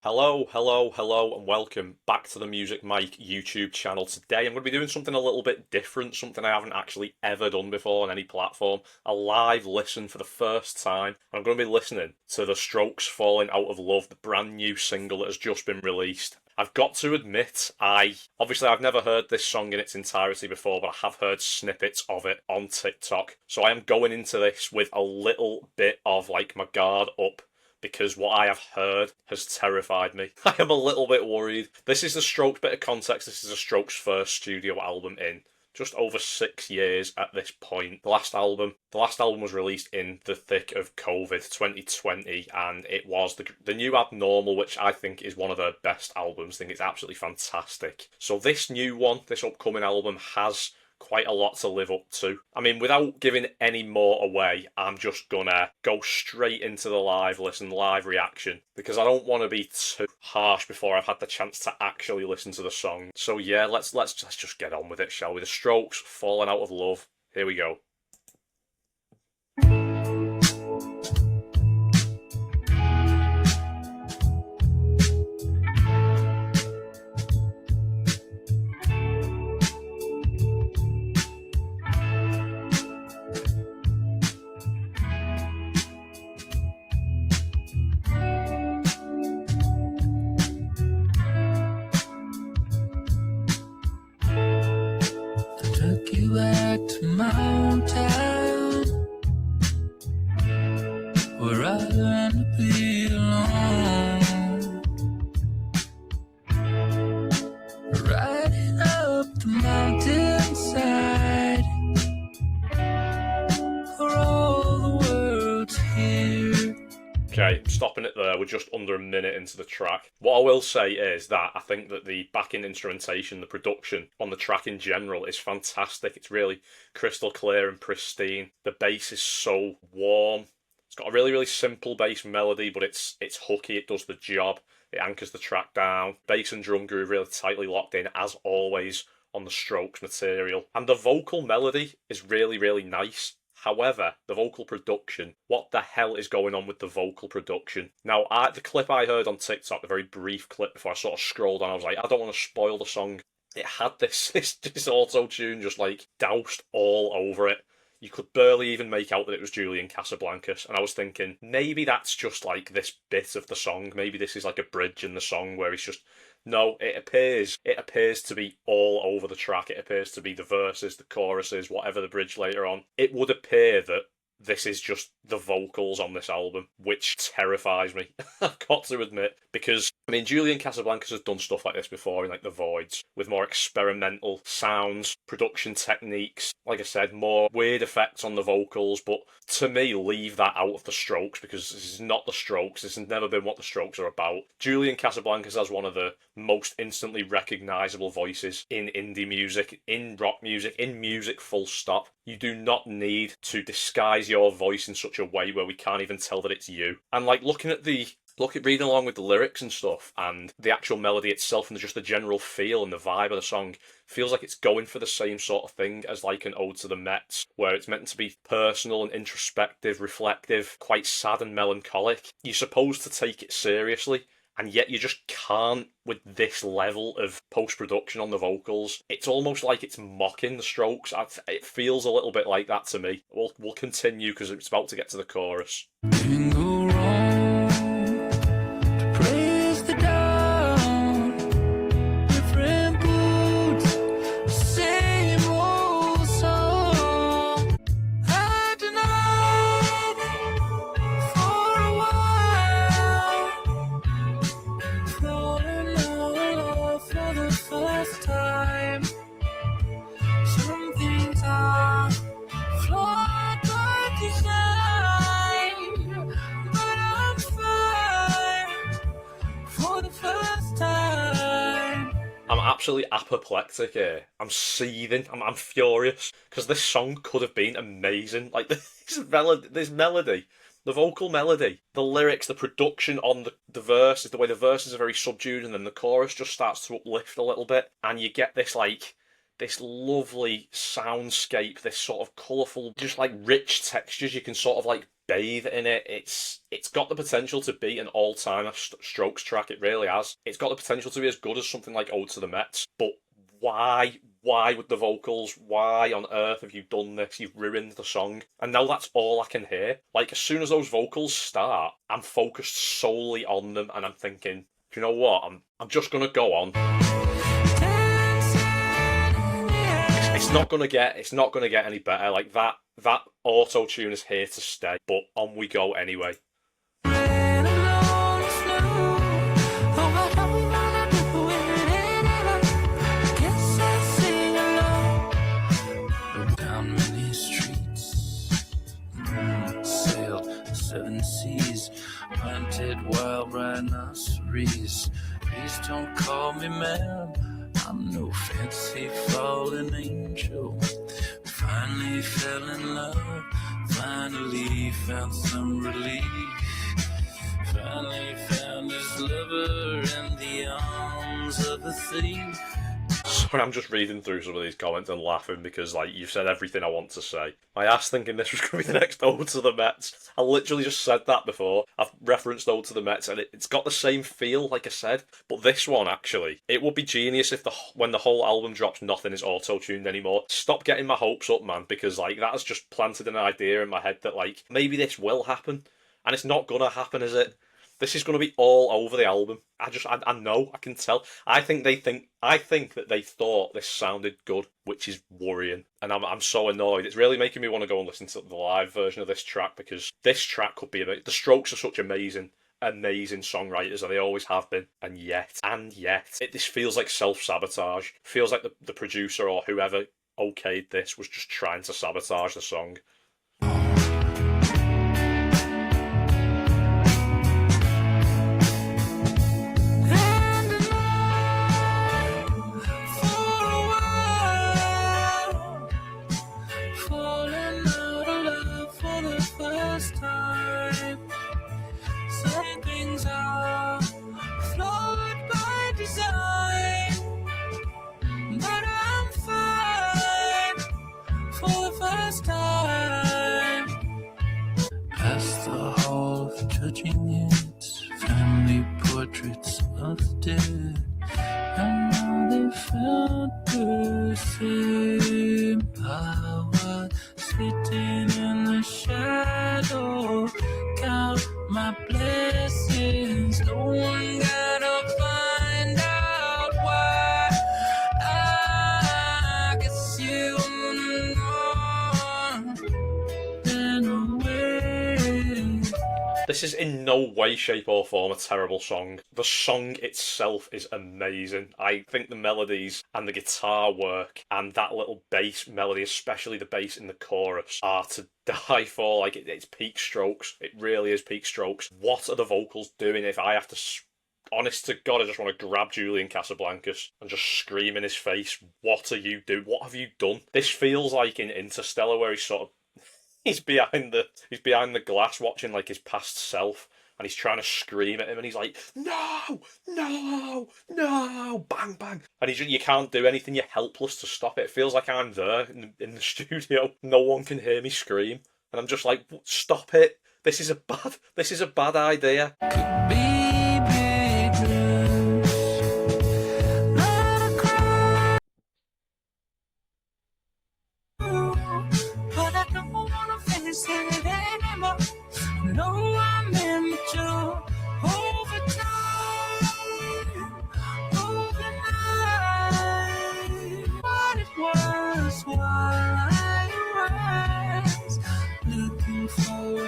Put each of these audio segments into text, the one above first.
Hello, and welcome back to the Music Mike YouTube channel. Today I'm going to be doing something a little bit different, something I haven't actually ever done before on any platform. A live listen for the first time. I'm going to be listening to The Strokes' Falling Out of Love, the brand new single that has just been released. I've got to admit, I've never heard this song in its entirety before, but I have heard snippets of it on TikTok. So I am going into this with a little bit of like my guard up, because what I have heard has terrified me. I am a little bit worried. This is the Strokes, bit of context, this is the Strokes' first studio album in just over 6 years at this point. The last album was released in the thick of COVID 2020, and it was the new Abnormal, which I think is one of their best albums. I think it's absolutely fantastic. So this new one, this upcoming album, has quite a lot to live up to. I mean, without giving any more away, I'm just gonna go straight into the live reaction, because I don't want to be too harsh before I've had the chance to actually listen to the song. So yeah, let's just get on with it, shall we? The Strokes, Falling Out of Love. Here we go. Took you back to my hometown, where I learned to be alone. Riding up the mountainside, where all the world's here. Okay, stopping it there. We're just under a minute into the track. What I will say is that I think that the backing instrumentation, the production on the track in general is fantastic. It's really crystal clear and pristine. The bass is so warm. It's got a really, really simple bass melody, but it's hooky. It does the job. It anchors the track down. Bass and drum groove really tightly locked in, as always, on the Strokes material. And the vocal melody is really, really nice. However, the vocal production, what the hell is going on with the vocal production? Now, the clip I heard on TikTok, the very brief clip before I sort of scrolled on, I was like, I don't want to spoil the song. It had this auto-tune just like doused all over it. You could barely even make out that it was Julian Casablancas, and I was thinking, maybe that's just like this bit of the song. Maybe this is like a bridge in the song where it's just... No, it appears to be all over the track. It appears to be the verses, the choruses, whatever the bridge later on. It would appear that this is just the vocals on this album, which terrifies me. I've got to admit, because I mean, Julian Casablancas has done stuff like this before in like The Voids, with more experimental sounds, production techniques. Like I said, more weird effects on the vocals. But to me, leave that out of the Strokes, because this is not the Strokes. This has never been what the Strokes are about. Julian Casablancas has one of the most instantly recognisable voices in indie music, in rock music, in music full stop. You do not need to disguise your voice in such a way where we can't even tell that it's you. And like reading along with the lyrics and stuff, and the actual melody itself, and just the general feel and the vibe of the song feels like it's going for the same sort of thing as like an Ode to the Mets, where it's meant to be personal and introspective, reflective, quite sad and melancholic. You're supposed to take it seriously, and yet you just can't with this level of post-production on the vocals. It's almost like it's mocking the Strokes. It feels a little bit like that to me. We'll continue, because it's about to get to the chorus. Can go wrong to praise the dawn. Different boots, same old song. I denied for a while, falling out of love for the first time. Some things are flawed by design, but I'm fine for the first time. I'm absolutely apoplectic here. I'm seething. I'm furious, because this song could have been amazing. Like this melody, the vocal melody, the lyrics, the production on the verses, the way the verses are very subdued, and then the chorus just starts to uplift a little bit, and you get this like this lovely soundscape, this sort of colourful, just like rich textures you can sort of like bathe in it. It's got the potential to be an all-time Strokes track. It really has. It's got the potential to be as good as something like Ode to the Mets. But why? Why with the vocals? Why on earth have you done this? You've ruined the song. And now that's all I can hear. Like, as soon as those vocals start, I'm focused solely on them, and I'm thinking, do you know what? I'm just gonna go on. It's not gonna get any better. Like that auto tune is here to stay. But on we go anyway. Down many streets, sailed the 7 seas, hunted wild rhinoceros. Please don't call me ma'am, I'm no fancy fallen angel. Finally fell in love, finally found some relief. Finally found his lover in the arms of a thief. Sorry, I'm just reading through some of these comments and laughing because, like, you've said everything I want to say. My ass thinking this was going to be the next Ode to the Mets. I literally just said that before. I've referenced Ode to the Mets, and it's got the same feel, like I said. But this one, actually, it would be genius if when the whole album drops, nothing is auto-tuned anymore. Stop getting my hopes up, man, because, like, that has just planted an idea in my head that, like, maybe this will happen. And it's not going to happen, is it? This is going to be all over the album. I know, I can tell. I think that they thought this sounded good, which is worrying, and I'm so annoyed. It's really making me want to go and listen to the live version of this track, because this track could be the Strokes are such amazing songwriters, and they always have been, and yet this feels like self-sabotage. Feels like the producer or whoever okayed this was just trying to sabotage the song. Judging its family portraits of the dead, and now they found the same power sitting in the shadow. Count my blessings, no one gonna find out why. I guess you wanna know in a way. This is in no way, shape or form a terrible song. The song itself is amazing. I think the melodies and the guitar work and that little bass melody, especially the bass in the chorus, are to die for. Like, it's peak Strokes. It really is peak Strokes. What are the vocals doing? If I have to... Honest to God, I just want to grab Julian Casablancas and just scream in his face, what are you doing? What have you done? This feels like in Interstellar, where he's sort of he's behind the glass watching like his past self, and he's trying to scream at him, and he's like, no, no, no, bang, bang, and you can't do anything. You're helpless to stop it. It feels like I'm there in the studio. No one can hear me scream, and I'm just like, stop it. This is a bad idea. Could be big news. Let it cry. But I don't wanna face it anymore. No, I'm immature. Over time, overnight. What it was while I was looking for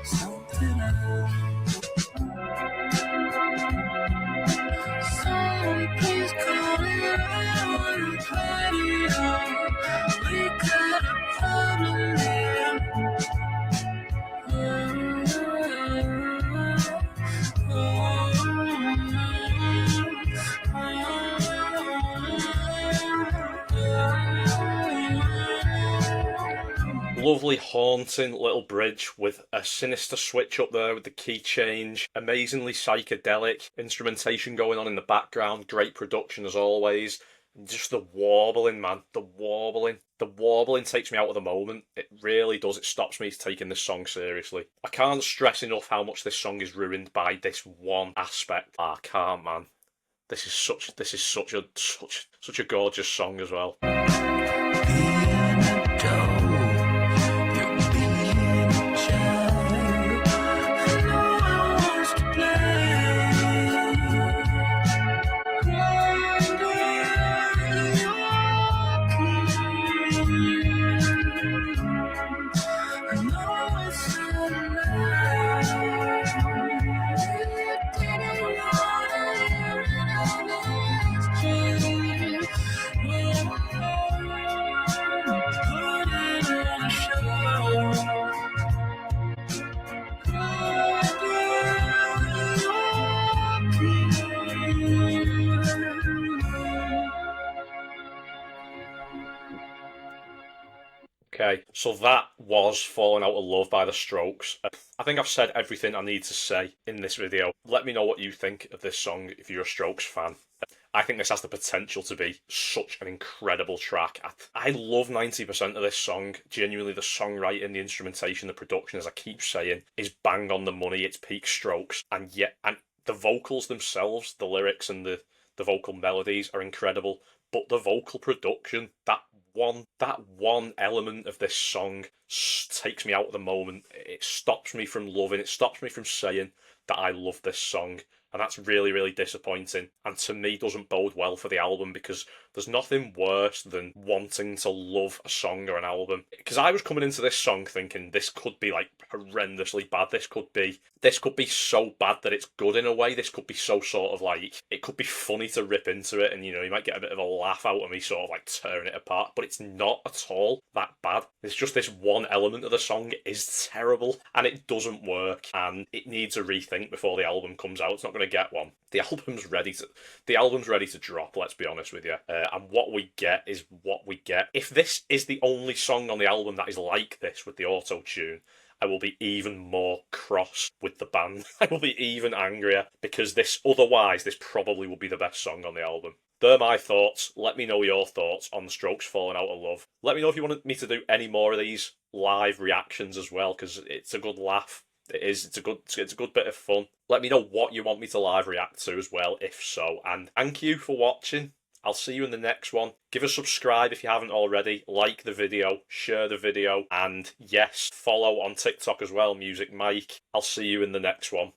something else. Someone please call it out, radio. We got a problem there. Lovely, haunting little bridge with a sinister switch up there with the key change. Amazingly psychedelic instrumentation going on in the background. Great production as always. Just the warbling, man. The warbling. The warbling takes me out of the moment. It really does. It stops me taking this song seriously. I can't stress enough how much this song is ruined by this one aspect. I can't, man. This is such a gorgeous song as well. Okay, so that was Falling Out of Love by The Strokes. I think I've said everything I need to say in this video. Let me know what you think of this song if you're a Strokes fan. I think this has the potential to be such an incredible track. I love 90% of this song. Genuinely, the songwriting, the instrumentation, the production, as I keep saying, is bang on the money. It's peak Strokes. And the vocals themselves, the lyrics and the vocal melodies are incredible. But the vocal production, that one element of this song takes me out of the moment. It stops me from loving, it stops me from saying that I love this song. And that's really, really disappointing. And to me, doesn't bode well for the album, because there's nothing worse than wanting to love a song or an album. Because I was coming into this song thinking this could be like horrendously bad. This could be so bad that it's good in a way. This could be so sort of like, it could be funny to rip into it, and you know, you might get a bit of a laugh out of me sort of like tearing it apart, but it's not at all that bad. It's just this one element of the song is terrible and it doesn't work, and it needs a rethink before the album comes out. It's not going to get one. The album's ready to drop, let's be honest with you. And what we get is what we get. If this is the only song on the album that is like this with the auto-tune, I will be even more cross with the band. I will be even angrier, because this probably will be the best song on the album. They're my thoughts. Let me know your thoughts on The Strokes' Falling Out of Love. Let me know if you want me to do any more of these live reactions as well, because it's a good laugh. It is. It's a good bit of fun. Let me know what you want me to live react to as well, if so. And thank you for watching. I'll see you in the next one. Give a subscribe if you haven't already. Like the video, share the video, and yes, follow on TikTok as well, Music Mike. I'll see you in the next one.